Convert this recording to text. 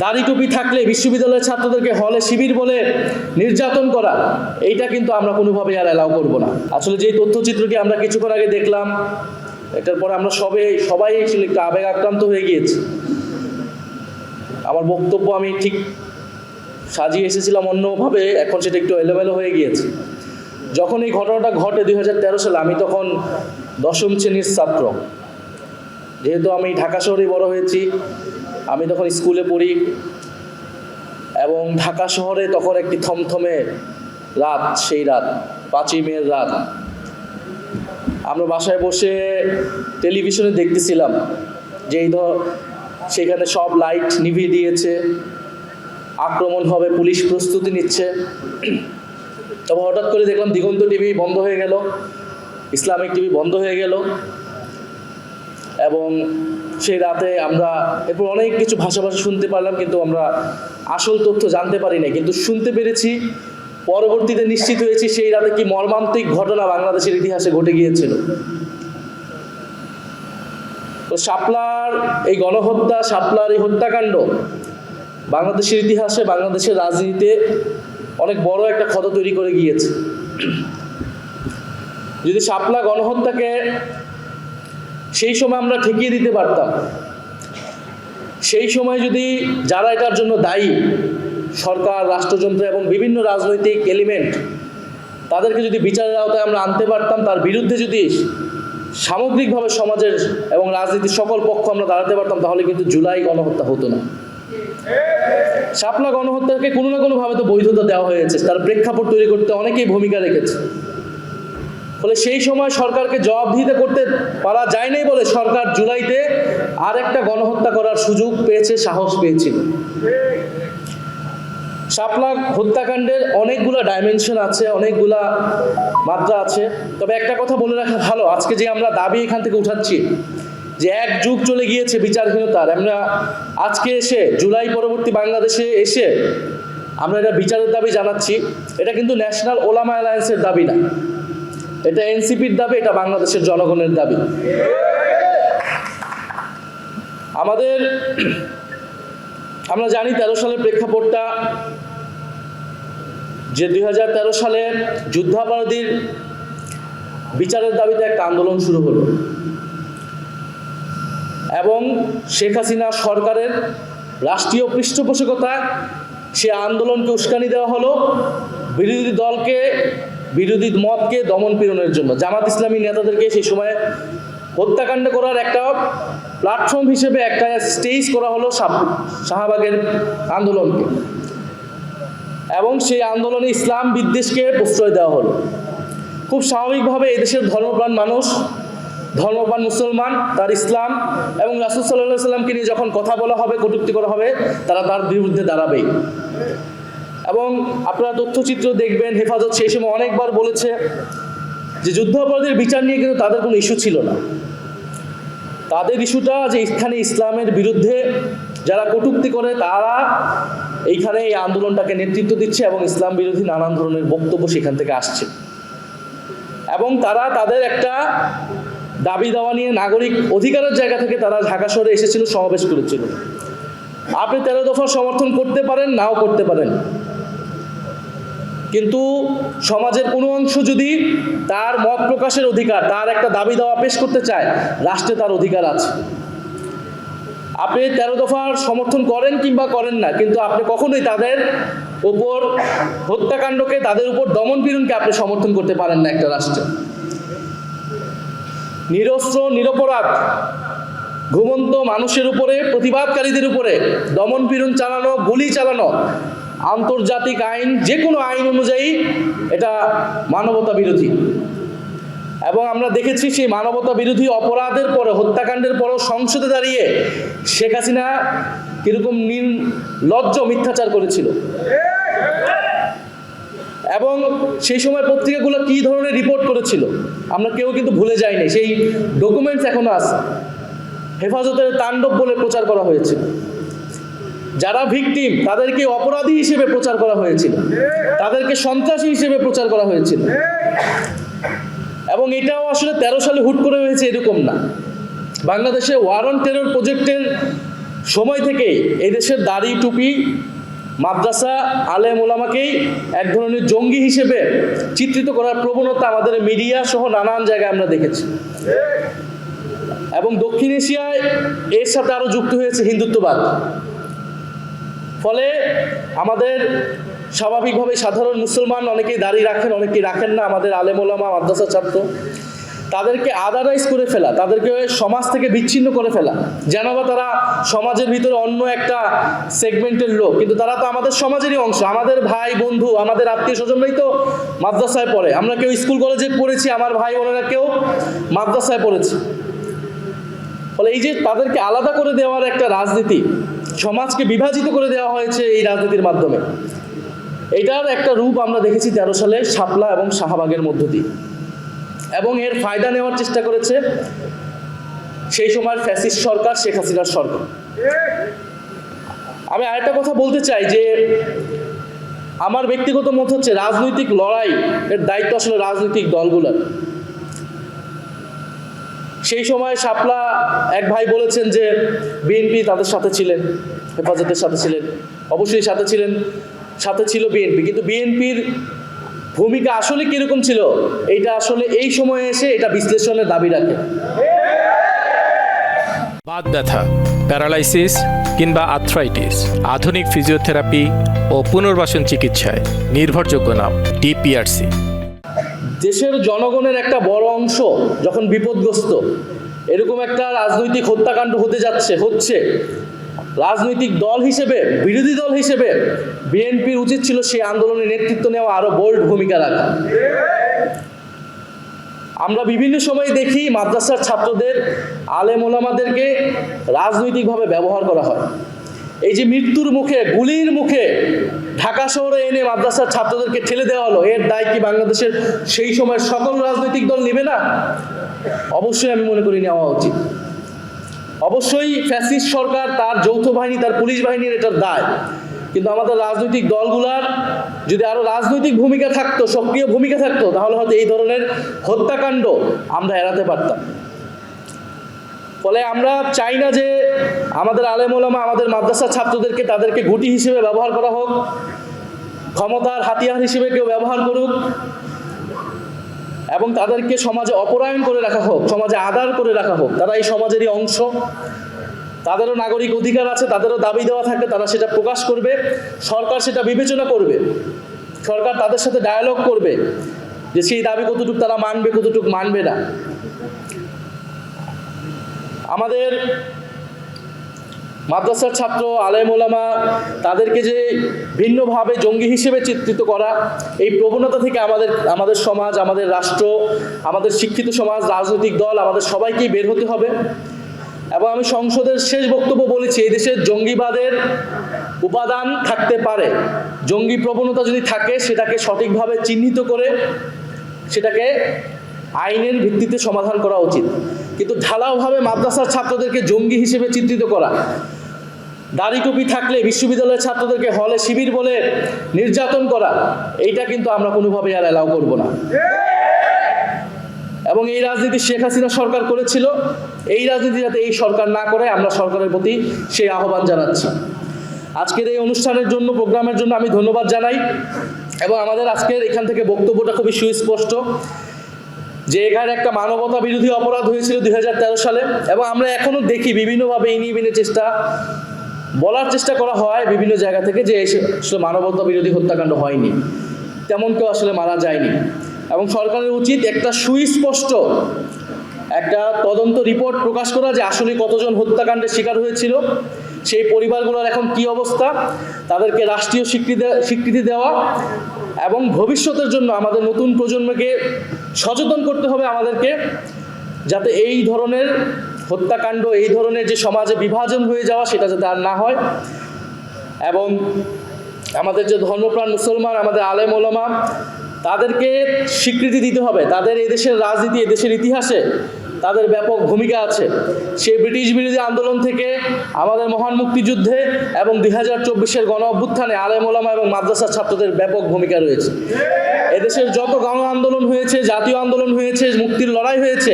দাড়ি টুপি থাকলে বিশ্ববিদ্যালয়ের ছাত্রদেরকে হলে শিবির বলে নির্যাতন করা, এইটা কিন্তু আমরা কোনোভাবেই আর অ্যালাউ করব না। আসলে যে তথ্যচিত্রটি আমরা কিছুক্ষণ আগে দেখলাম, এটার পরে আমরা সবাই আসলে একটু আবেগ আক্রান্ত হয়ে গিয়েছি। আমার বক্তব্য আমি ঠিক সাজিয়ে এসেছিলাম অন্যভাবে, এখন সেটা একটু এলোমেলো হয়ে গিয়েছে। যখন এই ঘটনাটা ঘটে 2013 সালে, আমি তখন 10ম শ্রেণীর ছাত্র। যেহেতু আমি ঢাকা শহরে বড় হয়েছি, আমি তখন স্কুলে পড়ি, এবং ঢাকা শহরে তখন একটি থমথমে রাত, সেই রাত 5ই মের রাত। আমরা বাসায় বসে টেলিভিশনে দেখতেছিলাম যে সেখানে সব লাইট নিভিয়ে দিয়েছে, আক্রমণ হবে, পুলিশ প্রস্তুতি নিচ্ছে। তবে হঠাৎ করে দেখলাম দিগন্ত টিভি বন্ধ হয়ে গেল, ইসলামিক টিভি বন্ধ হয়ে গেল, এবং সেই রাতে আমরা এরপর অনেক কিছু ভাষা শুনতে পারলাম, কিন্তু আমরা আসল তথ্য জানতে পারি না। কিন্তু শুনতে পেরেছি, পরবর্তীতে নিশ্চিত হয়েছি সেই রাতে কি মর্মান্তিক ঘটনা বাংলাদেশের ইতিহাসে ঘটে গিয়েছিল। তো শাপলার এই গণহত্যা, শাপলার এই হত্যাকাণ্ড বাংলাদেশের ইতিহাসে, বাংলাদেশের রাজনীতিতে অনেক বড় একটা ক্ষত তৈরি করে গিয়েছে। যদি শাপলা গণহত্যাকে সেই সময় আমরা ঠেকিয়ে দিতে পারতাম, সেই সময় যদি যারা এটার জন্য দায়ী, সরকার, রাষ্ট্রযন্ত্র এবং বিভিন্ন রাজনৈতিক এলিমেন্ট, তাদেরকে যদি বিচারের আওতায় আমরা আনতে পারতাম, তার বিরুদ্ধে যদি সামগ্রিকভাবে সমাজের এবং রাজনীতির সকল পক্ষ আমরা দাঁড়াতে পারতাম, তাহলে কিন্তু জুলাই গণহত্যা হতো না। শাপলা গণহত্যাকে কোনো না কোনোভাবে তো বৈধতা দেওয়া হয়েছে, তার প্রেক্ষাপট তৈরি করতে অনেকেই ভূমিকা রেখেছে। ফলে সেই সময় সরকারকে জবাবদিহিতা করতে পারা যায় নাই বলে সরকার জুলাইতে আরেকটা গণহত্যা করার সুযোগ পেয়েছে, সাহস পেয়েছিল। শাপলা হত্যাকাণ্ডের অনেকগুলা ডাইমেনশন আছে, অনেকগুলা মাত্রা আছে। তবে একটা কথা বলে রাখা ভালো, আজকে যে আমরা দাবি এখান থেকে উঠাচ্ছি যে 1 যুগ চলে গিয়েছে বিচারহীনতার, আমরা আজকে এসে জুলাই পরবর্তী বাংলাদেশে এসে আমরা এটা বিচারের দাবি জানাচ্ছি, এটা কিন্তু ন্যাশনাল ওলামা অ্যালায়েন্সের দাবি না, এটা এনসিপির দাবি, এটা বাংলাদেশের জনগণের দাবি। আমরা জানি 13 সালের প্রেক্ষাপটটা, যে 2013 সালে যুদ্ধাপরাধীর বিচারের দাবিতে একটা আন্দোলন শুরু হলো, এবং শেখ হাসিনা সরকারের রাষ্ট্রীয় পৃষ্ঠপোষকতায় সে আন্দোলনকে উস্কানি দেওয়া হলো বিরোধী দলকে, বিরোধী মতকে দমন পীড়নের জন্য। জামাত ইসলামী নেতাদেরকে সেই সময় হত্যাকাণ্ড করার একটা প্ল্যাটফর্ম হিসেবে একটা স্টেজ করা হলো শাহবাগের আন্দোলনকে, এবং সেই আন্দোলনে ইসলাম বিদ্বেষকে প্রশ্রয় দেওয়া হলো। খুব স্বাভাবিকভাবে এদেশের ধর্মপ্রাণ মানুষ, ধর্মপ্রাণ মুসলমান, তার ইসলাম এবং রাসূল সাল্লাল্লাহু আলাইহি সাল্লামকে নিয়ে যখন কথা বলা হবে, কটূক্তি করা হবে, তারা তার বিরুদ্ধে দাঁড়াবেই। এবং আপনারা তথ্যচিত্র দেখবেন, হেফাজত সেই সময় অনেকবার বলেছে যে যুদ্ধাপরাধীর বিচার নিয়ে কিন্তু তাদের কোনো ইস্যু ছিল না। তাদের ইস্যুটা যে এখানে ইসলামের বিরুদ্ধে যারা কটূক্তি করে, তারা এইখানে এই আন্দোলনটাকে নেতৃত্ব দিচ্ছে এবং ইসলাম বিরোধী নানান ধরনের বক্তব্য সেখান থেকে আসছে, এবং তারা তাদের একটা দাবি দাওয়া নিয়ে নাগরিক অধিকারের জায়গা থেকে তারা ঢাকা শহরে এসেছিল, সমাবেশ করেছিল। আপনি 13 দফা সমর্থন করতে পারেন, নাও করতে পারেন, কিন্তু সমাজের কোনো অংশ যদি তার মত প্রকাশের অধিকার, তার একটা দাবি দাওয়া পেশ করতে চায়, রাষ্ট্রে তার অধিকার আছে। আপনি 13 দফার সমর্থন করেন কিংবা করেন না, কিন্তু আপনি কখনোই তাদের উপর হত্যাকাণ্ডকে, তাদের উপর দমন পীড়নকে আপনি সমর্থন করতে পারেন না একটা রাষ্ট্রে। নিরস্ত্র নিরপরাধ ঘুমন্ত মানুষের উপরে, প্রতিবাদকারীদের উপরে দমন পীড়ন চালানো, গুলি চালানো আন্তর্জাতিক আইন, যে কোনো আইন অনুযায়ী এটা মানবতা বিরোধী। এবং আমরা দেখেছি সেই মানবতা বিরোধী অপরাধের পরে, হত্যাকাণ্ডের পরও সংসদে দাঁড়িয়ে শেখ হাসিনা কিরকম নির্লজ্জ মিথ্যাচার করেছিল, এবং সেই সময় পত্রিকাগুলো কি ধরনের রিপোর্ট করেছিল আমরা কেউ কিন্তু ভুলে যাইনি। সেই ডকুমেন্টস এখনো আছে। হেফাজতের তাণ্ডব বলে প্রচার করা হয়েছিল, যারা ভিকটিম তাদেরকে অপরাধী হিসেবে প্রচার করা হয়েছিল, তাদেরকে সন্ত্রাসী হিসেবে প্রচার করা হয়েছিল। এবং এটাও আসলে 13 সালে হুট করে হয়েছে এরকম না। বাংলাদেশে ওয়ার অন টেরর প্রজেক্টের সময় থেকেই এই দেশের দাড়ি টুপি মাদ্রাসা আলেম ওলামাকেই এক ধরনের জঙ্গি হিসেবে চিত্রিত করার প্রবণতা আমাদের মিডিয়া সহ নানান জায়গায় আমরা দেখেছি। এবং দক্ষিণ এশিয়ায় এর সাথে আরও যুক্ত হয়েছে হিন্দুত্ববাদ। ফলে আমাদের স্বাভাবিকভাবে সাধারণ মুসলমান অনেকেই দাড়ি রাখেন, অনেকেই রাখেন না, আমাদের আলেম ওলামা মাদ্রাসা ছাত্র, তাদেরকে আদারাইজ করে ফেলা, তাদেরকে সমাজ থেকে বিচ্ছিন্ন করে ফেলা, যেন বা তারা সমাজের ভিতরে অন্য একটা সেগমেন্টের লোক, কিন্তু তারা তো আমাদের সমাজেরই অংশ, আমাদের ভাই বন্ধু, আমাদের আত্মীয় স্বজনরাই তো মাদ্রাসায় পড়ে। আমরা কেউ স্কুল কলেজে পড়েছি, আমার ভাই বোনেরা কেউ মাদ্রাসায় পড়েছি। ফলে এই যে তাদেরকে আলাদা করে দেওয়ার একটা রাজনীতি, সমাজকে বিভাজিত করে দেওয়া হয়েছে এই রাজনীতির মাধ্যমে, এটার একটা রূপ আমরা দেখেছি 13 সালে শাপলা এবং শাহবাগের মধ্য দিয়ে। এবং এর ফায়দা নেওয়ার চেষ্টা করেছে সেই সময়ের ফ্যাসিস্ট সরকার, শেখ হাসিনার সরকার। আমি আরেকটা কথা বলতে চাই যে আমার ব্যক্তিগত মত হচ্ছে রাজনৈতিক লড়াই এর দায়িত্ব আসলে রাজনৈতিক দলগুলোর। সেই সময় শাপলা এক ভাই বলেছেন যে বিএনপি তাদের সাথে ছিলেন, হেফাজতের সাথে ছিলেন, অবশ্যই সাথে ছিল বিএনপি, কিন্তু বিএনপির ভূমিকা আসলে কিরকম ছিল এইটা আসলে এই সময়ে এসে এটা বিশ্লেষণের দাবি রাখে। বাত ব্যথা, প্যারালাইসিস কিংবা আর্থ্রাইটিস, আধুনিক ফিজিওথেরাপি ও পুনর্বাসন চিকিৎসায় নির্ভরযোগ্য নাম ডিপিআরসি। দেশের জনগণের একটা বড় অংশ যখন বিপদগ্রস্ত, এরকম একটা রাজনৈতিক হত্যাকাণ্ড হচ্ছে, রাজনৈতিক দল হিসেবে, বিরোধী দল হিসেবে বিএনপির উচিত ছিল সেই আন্দোলনের নেতৃত্ব নেওয়া, আরো বোল্ড ভূমিকা রাখা। আমরা বিভিন্ন সময় দেখি মাদ্রাসার ছাত্রদের, আলেম ওলামাদেরকে রাজনৈতিকভাবে ব্যবহার করা হয়। এই যে মৃত্যুর মুখে, গুলির মুখে ঢাকা শহরে এনে মাদ্রাসার ছাত্রদেরকে ঠেলে দেওয়া হলো, এর দায় কি বাংলাদেশের সেই সময় সকল রাজনৈতিক দল নেবে না? অবশ্যই আমি মনে করি নেওয়া উচিত। অবশ্যই ফ্যাসিস্ট সরকার, তার যৌথ বাহিনী, তার পুলিশ বাহিনীর এটার দায়, কিন্তু আমাদের রাজনৈতিক দলগুলার যদি আরো রাজনৈতিক ভূমিকা থাকতো, সক্রিয় ভূমিকা থাকতো, তাহলে হয়তো এই ধরনের হত্যাকাণ্ড আমরা এড়াতে পারতাম। ফলে আমরা চাই না যে আমাদের আলেম ওলামা, আমাদের মাদ্রাসা ছাত্রদেরকে, তাদেরকে গুটি হিসেবে ব্যবহার করা হোক, ক্ষমতার হাতিয়ার হিসেবে কেউ ব্যবহার করুক, এবং তাদেরকে সমাজে অপরায়ণ করে রাখা হোক, সমাজে আদার করে রাখা হোক। তারা এই সমাজেরই অংশ, তাদেরও নাগরিক অধিকার আছে, তাদেরও দাবি দেওয়া থাকলে তারা সেটা প্রকাশ করবে, সরকার সেটা বিবেচনা করবে, সরকার তাদের সাথে ডায়ালগ করবে যে সেই দাবি কতটুকু তারা মানবে, কতটুকু মানবে না। আমাদের মাদ্রাসার ছাত্র, আলেম ওলামা, তাদেরকে যে ভিন্নভাবে জঙ্গি হিসেবে চিত্রিত করা, এই প্রবণতা থেকে আমাদের সমাজ, আমাদের রাষ্ট্র, আমাদের শিক্ষিত সমাজ, রাজনৈতিক দল, আমাদের সবাইকেই বের হতে হবে। এবং আমি সংসদের শেষ বক্তব্য বলেছি, এই দেশের জঙ্গিবাদের উপাদান থাকতে পারে, জঙ্গি প্রবণতা যদি থাকে সেটাকে সঠিকভাবে চিহ্নিত করে সেটাকে আইনের ভিত্তিতে সমাধান করা উচিত। কিন্তু ঢালাওভাবে মাদ্রাসার ছাত্রদেরকে জঙ্গি হিসেবে চিত্রিত করা, দাড়ি টুপি থাকলে বিশ্ববিদ্যালয়ের ছাত্রদেরকে হলে শিবির বলে নির্যাতন করা, এইটা কিন্তু আমরা কোনোভাবেই আর অ্যালাউ করব না। এবং এই রাজনীতি শেখ হাসিনা সরকার করেছিল, এই রাজনীতি যাতে এই সরকার না করে, আমরা সরকারের প্রতি সেই আহ্বান জানাচ্ছি। আজকের এই অনুষ্ঠানের জন্য, প্রোগ্রামের জন্য আমি ধন্যবাদ জানাই। এবং আমাদের আজকের এখান থেকে বক্তব্যটা খুবই সুস্পষ্ট যে এখানে একটা মানবতা বিরোধী অপরাধ হয়েছিল 2013 সালে, এবং আমরা এখনো দেখি বিভিন্নভাবে ইনিয়ে বিনে বলার চেষ্টা করা হয় বিভিন্ন জায়গা থেকে যে আসলে মানবতা বিরোধী হত্যাকাণ্ড হয়নি, তেমন কেউ আসলে মারা যায়নি। এবং সরকারের উচিত একটা সুস্পষ্ট একটা তদন্ত রিপোর্ট প্রকাশ করা যে আসলে কতজন হত্যাকাণ্ডের শিকার হয়েছিল, সেই পরিবারগুলোর এখন কি অবস্থা, তাদেরকে রাষ্ট্রীয় স্বীকৃতি দেওয়া, এবং ভবিষ্যতের জন্য আমাদের নতুন প্রজন্মকে সচেতন করতে হবে আমাদেরকে, যাতে এই ধরনের হত্যাকাণ্ড, এই ধরনের যে সমাজে বিভাজন হয়ে যাওয়া, সেটা যাতে আর না হয়। এবং আমাদের যে ধর্মপ্রাণ মুসলমান, আমাদের আলেম ওলামা, তাদেরকে স্বীকৃতি দিতে হবে। তাদের এদেশের রাজনীতি, এদেশের ইতিহাসে তাদের ব্যাপক ভূমিকা আছে। সেই ব্রিটিশ বিরোধী আন্দোলন থেকে আমাদের মহান মুক্তিযুদ্ধে এবং 2024-এর গণ অভ্যুত্থানে আলেম ওলামা এবং মাদ্রাসার ছাত্রদের ব্যাপক ভূমিকা রয়েছে। এদেশের যত গণ আন্দোলন হয়েছে, জাতীয় আন্দোলন হয়েছে, মুক্তির লড়াই হয়েছে,